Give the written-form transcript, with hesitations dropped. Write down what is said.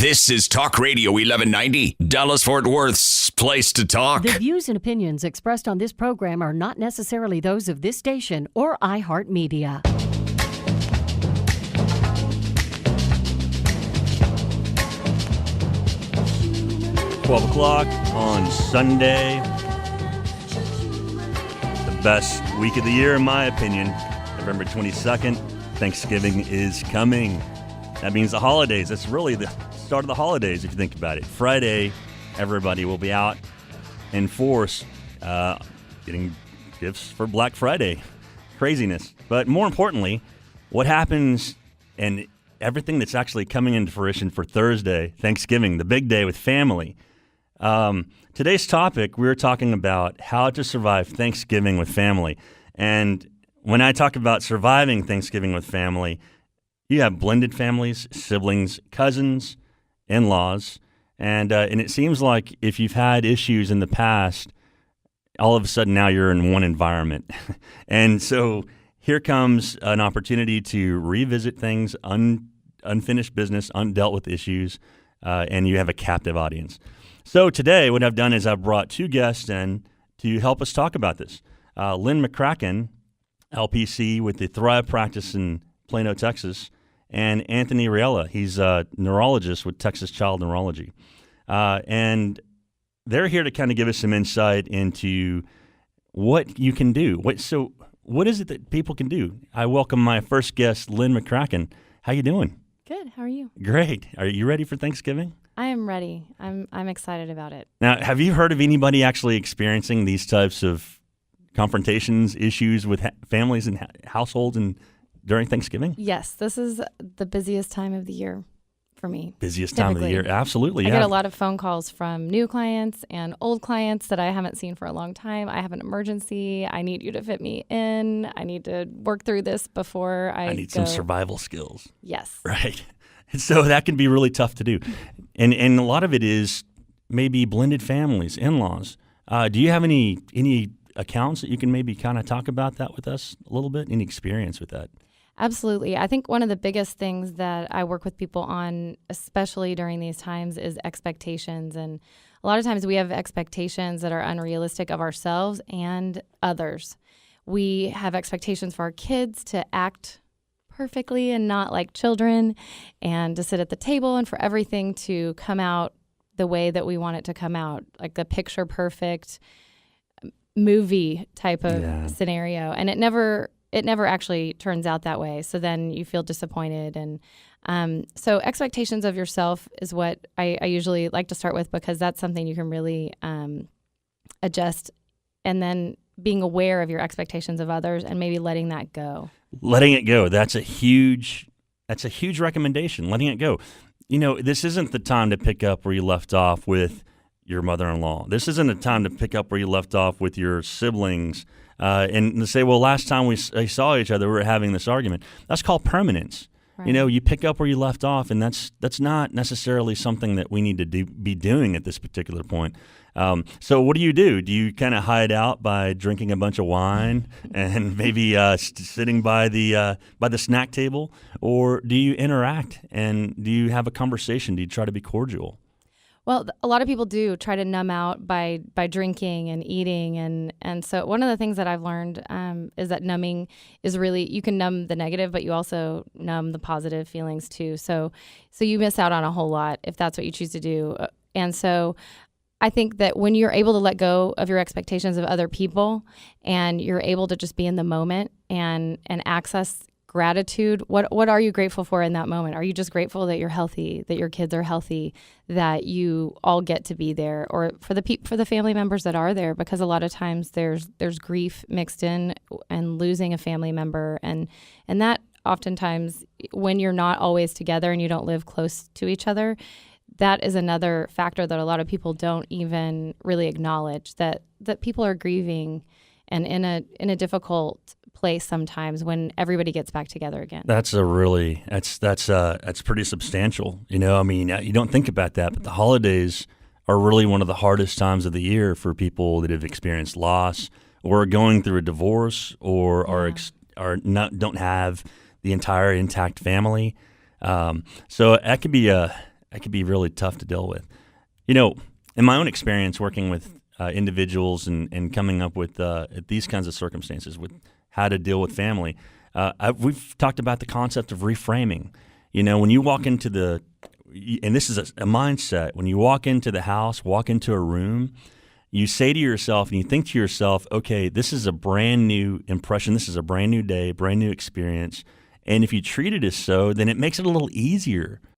This is Talk Radio 1190, Dallas-Fort Worth's place to talk. The views and opinions expressed on this program are not necessarily those of this station or iHeartMedia. $12 o'clock on Sunday. The best week of the year, in my opinion. November 22nd, Thanksgiving is coming. That means the holidays. That's really the start of the holidays, if you think about it. Friday, everybody will be out in force getting gifts for Black Friday. Craziness. But more importantly, what happens and everything that's actually coming into fruition for Thursday, Thanksgiving, the big day with family. Today's topic, we're talking about how to survive Thanksgiving with family. And when I talk about surviving Thanksgiving with family, you have blended families, siblings, cousins, in-laws, and it seems like if you've had issues in the past, all of a sudden now you're in one environment. And so here comes an opportunity to revisit things, unfinished business, undealt with issues, and you have a captive audience. So today what I've done is I've brought two guests in to help us talk about this. Lynn McCracken, LPC with the Thrive Practice in Plano, Texas, and Anthony Riella. He's a neurologist with Texas Child Neurology. And they're here to kind of give us some insight into what you can do. What is it that people can do? I welcome my first guest, Lynn McCracken. How you doing? Good. How are you? Great. Are you ready for Thanksgiving? I am ready. I'm excited about it. Now, have you heard of anybody actually experiencing these types of confrontations, issues with families and households and during Thanksgiving? Yes, this is the busiest time of the year for me. Busiest time of the year, absolutely. I get a lot of phone calls from new clients and old clients that I haven't seen for a long time. I have an emergency. I need you to fit me in. I need to work through this before I need some survival skills. Yes. Right. And so that can be really tough to do. And a lot of it is maybe blended families, in-laws. Do you have any accounts that you can maybe kind of talk about that with us a little bit? Any experience with that? Absolutely. I think one of the biggest things that I work with people on, especially during these times, is expectations. And a lot of times we have expectations that are unrealistic of ourselves and others. We have expectations for our kids to act perfectly and not like children, and to sit at the table and for everything to come out the way that we want it to come out, like the picture perfect movie type of scenario. And it never actually turns out that way. So then you feel disappointed. And so expectations of yourself is what I usually like to start with, because that's something you can really adjust. And then being aware of your expectations of others and maybe letting that go. Letting it go. That's a huge recommendation. Letting it go. You know, this isn't the time to pick up where you left off with your mother-in-law. This isn't a time to pick up where you left off with your siblings and to say, well, last time we saw each other, we were having this argument. That's called permanence. Right. You know, you pick up where you left off, and that's not necessarily something that we need to be doing at this particular point. So what do? Do you kind of hide out by drinking a bunch of wine and maybe sitting by the snack table, or do you interact and do you have a conversation? Do you try to be cordial? Well, a lot of people do try to numb out by drinking and eating. And so one of the things that I've learned is that numbing is really, you can numb the negative, but you also numb the positive feelings too. So you miss out on a whole lot if that's what you choose to do. And so I think that when you're able to let go of your expectations of other people and you're able to just be in the moment and access gratitude, what are you grateful for in that moment? Are you just grateful that you're healthy, that your kids are healthy, that you all get to be there, or for the family members that are there? Because a lot of times there's grief mixed in and losing a family member, and that oftentimes, when you're not always together and you don't live close to each other, that is another factor that a lot of people don't even really acknowledge, that people are grieving and in a difficult place sometimes when everybody gets back together again. That's pretty substantial. You know, I mean, you don't think about that, but the holidays are really one of the hardest times of the year for people that have experienced loss or are going through a divorce or don't have the entire intact family. So that could be a that could be really tough to deal with. You know, in my own experience working with individuals and coming up with these kinds of circumstances with how to deal with family, we've talked about the concept of reframing. You know, when you walk into and this is a mindset, when you walk into the house, walk into a room, you say to yourself and you think to yourself, okay, this is a brand new impression. This is a brand new day, brand new experience. And if you treat it as so, then it makes it a little easier